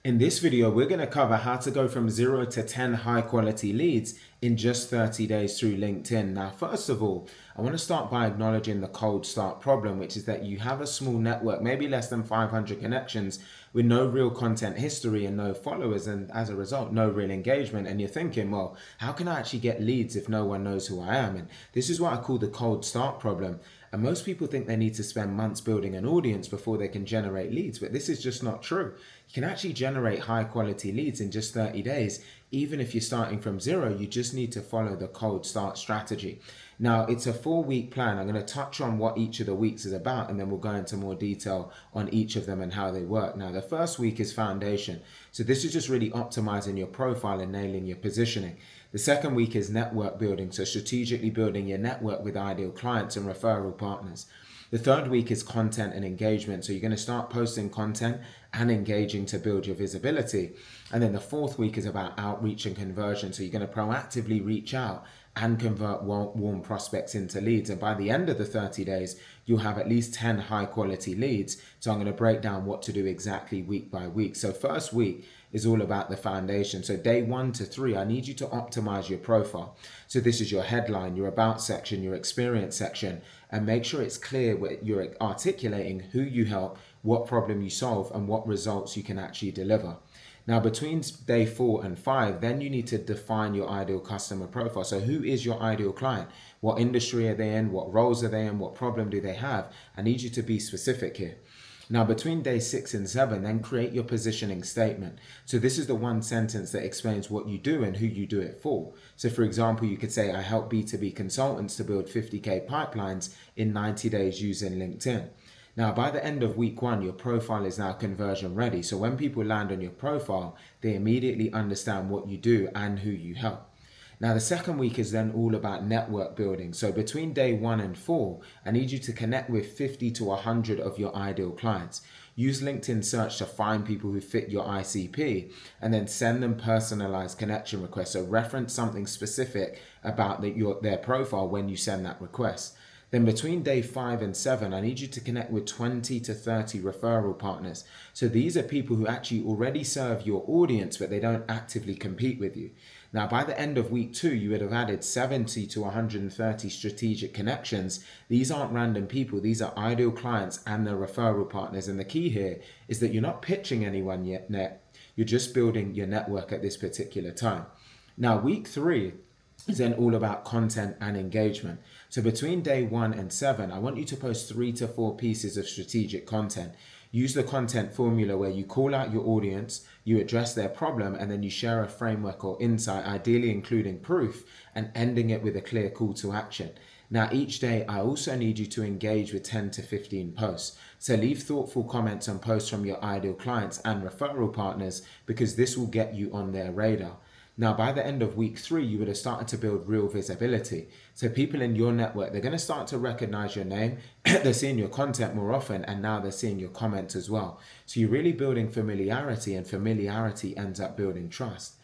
In this video, we're going to cover how to go from 0 to 10 high quality leads in just 30 days through LinkedIn. Now, first of all, I want to start by acknowledging the cold start problem, which is that you have a small network, maybe less than 500 connections with no real content history and no followers, and as a result, no real engagement. And you're thinking, well, how can I actually get leads if no one knows who I am? And this is what I call the cold start problem. And most people think they need to spend months building an audience before they can generate leads, but this is just not true. You can actually generate high quality leads in just 30 days. Even if you're starting from 0, you just need to follow the cold start strategy. Now, it's a 4-week plan. I'm going to touch on what each of the weeks is about, and then we'll go into more detail on each of them and how they work. Now, the first week is foundation. So this is just really optimizing your profile and nailing your positioning. The second week is network building, so strategically building your network with ideal clients and referral partners. The third week is content and engagement, so you're going to start posting content and engaging to build your visibility. And then the fourth week is about outreach and conversion, so you're going to proactively reach out and convert warm prospects into leads. And by the end of the 30 days, you'll have at least 10 high quality leads. So I'm going to break down what to do exactly week by week. So first week is all about the foundation. So day 1 to 3, I need you to optimize your profile. So this is your headline, your about section, your experience section, and make sure it's clear where you're articulating who you help, what problem you solve, and what results you can actually deliver. Now, between day 4 and 5, then you need to define your ideal customer profile. So who is your ideal client? What industry are they in? What roles are they in? What problem do they have? I need you to be specific here. Now, between day 6 and 7, then create your positioning statement. So this is the one sentence that explains what you do and who you do it for. So for example, you could say, I help B2B consultants to build 50K pipelines in 90 days using LinkedIn. Now, by the end of week 1, your profile is now conversion ready. So when people land on your profile, they immediately understand what you do and who you help. Now, the second week is then all about network building. So between day 1 and 4, I need you to connect with 50 to 100 of your ideal clients. Use LinkedIn search to find people who fit your ICP and then send them personalized connection requests. So reference something specific about their profile when you send that request. Then between day 5 and 7, I need you to connect with 20 to 30 referral partners. So these are people who actually already serve your audience, but they don't actively compete with you. Now, by the end of week 2, you would have added 70 to 130 strategic connections. These aren't random people. These are ideal clients and their referral partners. And the key here is that you're not pitching anyone yet. You're just building your network at this particular time. Now, week 3 is then all about content and engagement. So between day 1 and 7, I want you to post 3 to 4 pieces of strategic content. Use the content formula where you call out your audience, you address their problem, and then you share a framework or insight, ideally including proof, and ending it with a clear call to action. Now, each day, I also need you to engage with 10 to 15 posts. So leave thoughtful comments on posts from your ideal clients and referral partners, because this will get you on their radar. Now, by the end of week 3, you would have started to build real visibility. So people in your network, they're going to start to recognize your name. They're seeing your content more often, and now they're seeing your comments as well. So you're really building familiarity, and familiarity ends up building trust.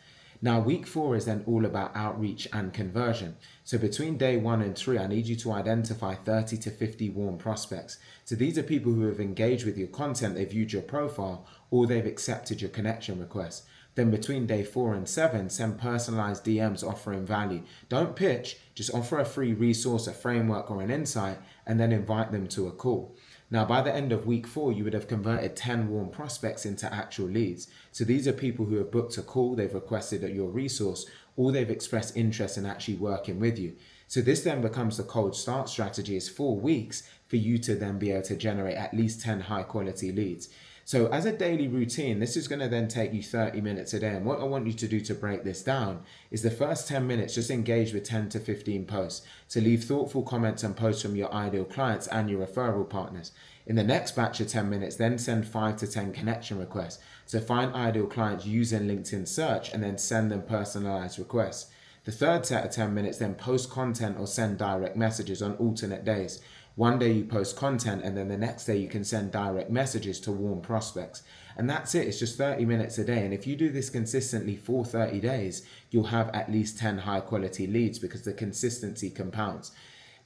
Now, week 4 is then all about outreach and conversion. So between day 1 and 3, I need you to identify 30 to 50 warm prospects. So these are people who have engaged with your content, they've viewed your profile, or they've accepted your connection request. Then between day 4 and 7, send personalized DMs offering value. Don't pitch, just offer a free resource, a framework, or an insight, and then invite them to a call. Now, by the end of week 4, you would have converted 10 warm prospects into actual leads. So these are people who have booked a call, they've requested your resource, or they've expressed interest in actually working with you. So this then becomes the cold start strategy. It's 4 weeks for you to then be able to generate at least 10 high quality leads. So as a daily routine, this is going to then take you 30 minutes a day. And what I want you to do to break this down is the first 10 minutes, just engage with 10 to 15 posts. So leave thoughtful comments and posts from your ideal clients and your referral partners. In the next batch of 10 minutes, then send 5 to 10 connection requests. So find ideal clients using LinkedIn search and then send them personalized requests. The third set of 10 minutes, then post content or send direct messages on alternate days. One day you post content, and then the next day you can send direct messages to warm prospects. And that's it. It's just 30 minutes a day. And if you do this consistently for 30 days, you'll have at least 10 high quality leads, because the consistency compounds.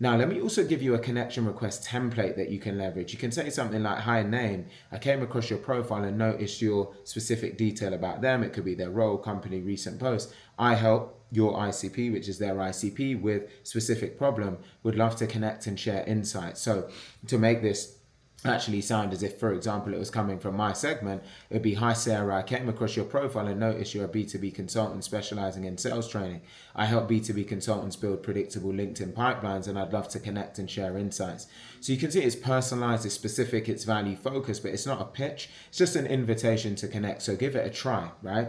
Now, let me also give you a connection request template that you can leverage. You can say something like, hi name, I came across your profile and noticed your specific detail about them. It could be their role, company, recent post. I help your ICP, which is their ICP, with specific problem. Would love to connect and share insights. So to make this actually sound as if, for example, it was coming from my segment, it would be, hi Sarah, I came across your profile and noticed you're a B2B consultant specializing in sales training. I help B2B consultants build predictable LinkedIn pipelines, and I'd love to connect and share insights. So you can see it's personalized, it's specific, it's value focused, but it's not a pitch. It's just an invitation to connect. So give it a try, right?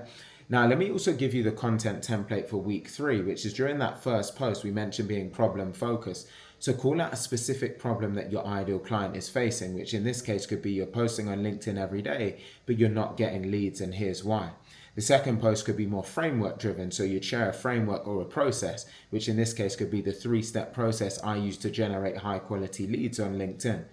Now, let me also give you the content template for week 3, which is during that first post, we mentioned being problem focused. So call out a specific problem that your ideal client is facing, which in this case could be you're posting on LinkedIn every day, but you're not getting leads, and here's why. The second post could be more framework driven. So you'd share a framework or a process, which in this case could be the 3-step process I use to generate high quality leads on LinkedIn.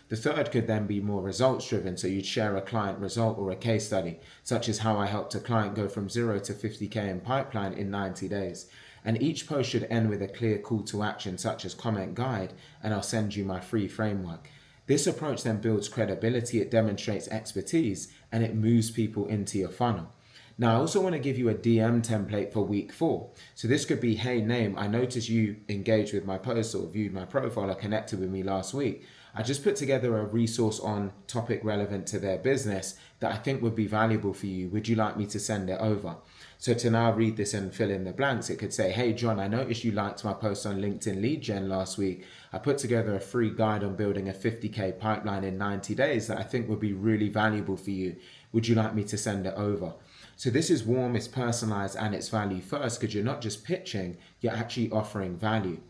The third could then be more results driven. So you'd share a client result or a case study, such as how I helped a client go from 0 to 50K in pipeline in 90 days. And each post should end with a clear call to action, such as comment guide, and I'll send you my free framework. This approach then builds credibility, it demonstrates expertise, and it moves people into your funnel. Now, I also want to give you a DM template for week 4. So this could be, hey name, I noticed you engaged with my post or viewed my profile or connected with me last week. I just put together a resource on topic relevant to their business that I think would be valuable for you. Would you like me to send it over? So to now read this and fill in the blanks, it could say, hey John, I noticed you liked my post on LinkedIn Lead Gen last week. I put together a free guide on building a 50K pipeline in 90 days that I think would be really valuable for you. Would you like me to send it over? So this is warm, it's personalized, and it's value first, because you're not just pitching, you're actually offering value.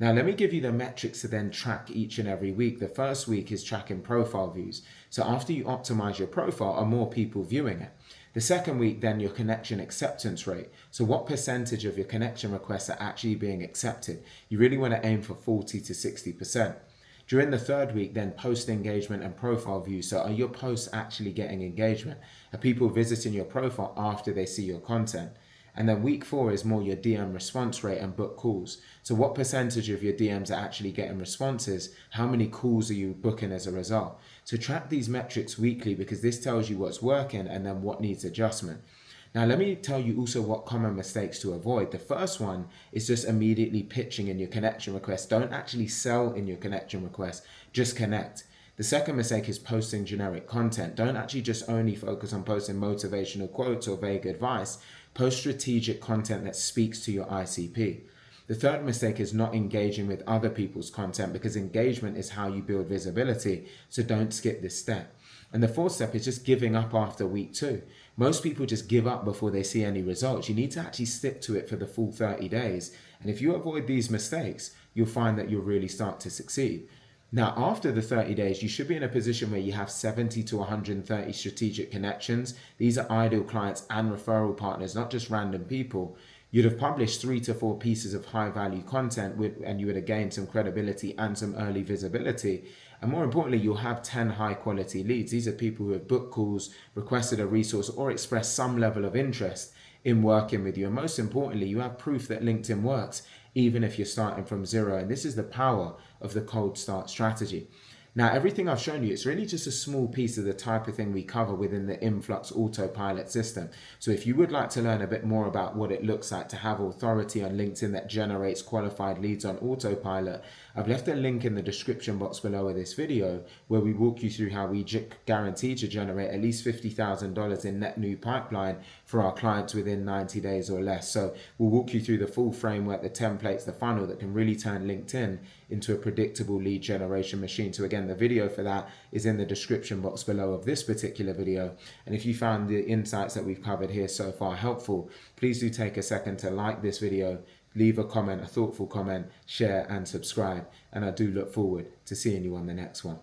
Now, let me give you the metrics to then track each and every week. The first week is tracking profile views. So after you optimize your profile, are more people viewing it? The second week, then your connection acceptance rate. So what percentage of your connection requests are actually being accepted? You really want to aim for 40 to 60%. During the third week, then post engagement and profile views. So are your posts actually getting engagement? Are people visiting your profile after they see your content? And then week 4 is more your DM response rate and book calls. So what percentage of your DMs are actually getting responses? How many calls are you booking as a result? So track these metrics weekly, because this tells you what's working and then what needs adjustment. Now, let me tell you also what common mistakes to avoid. The first one is just immediately pitching in your connection request. Don't actually sell in your connection request, just connect. The second mistake is posting generic content. Don't actually just only focus on posting motivational quotes or vague advice. Post strategic content that speaks to your ICP. The third mistake is not engaging with other people's content, because engagement is how you build visibility. So don't skip this step. And the fourth step is just giving up after week 2. Most people just give up before they see any results. You need to actually stick to it for the full 30 days. And if you avoid these mistakes, you'll find that you'll really start to succeed. Now, after the 30 days, you should be in a position where you have 70 to 130 strategic connections. These are ideal clients and referral partners, not just random people. You'd have published 3 to 4 pieces of high value content and you would have gained some credibility and some early visibility. And more importantly, you'll have 10 high quality leads. These are people who have booked calls, requested a resource, or expressed some level of interest in working with you. And most importantly, you have proof that LinkedIn works, even if you're starting from 0. And this is the power of the cold start strategy. Now, everything I've shown you, it's really just a small piece of the type of thing we cover within the Influx Autopilot system. So if you would like to learn a bit more about what it looks like to have authority on LinkedIn that generates qualified leads on autopilot, I've left a link in the description box below of this video where we walk you through how we guarantee to generate at least $50,000 in net new pipeline for our clients within 90 days or less. So we'll walk you through the full framework, the templates, the funnel that can really turn LinkedIn into a predictable lead generation machine. So again, the video for that is in the description box below of this particular video. And if you found the insights that we've covered here so far helpful, please do take a second to like this video, leave a comment, a thoughtful comment, share and subscribe. And I do look forward to seeing you on the next one.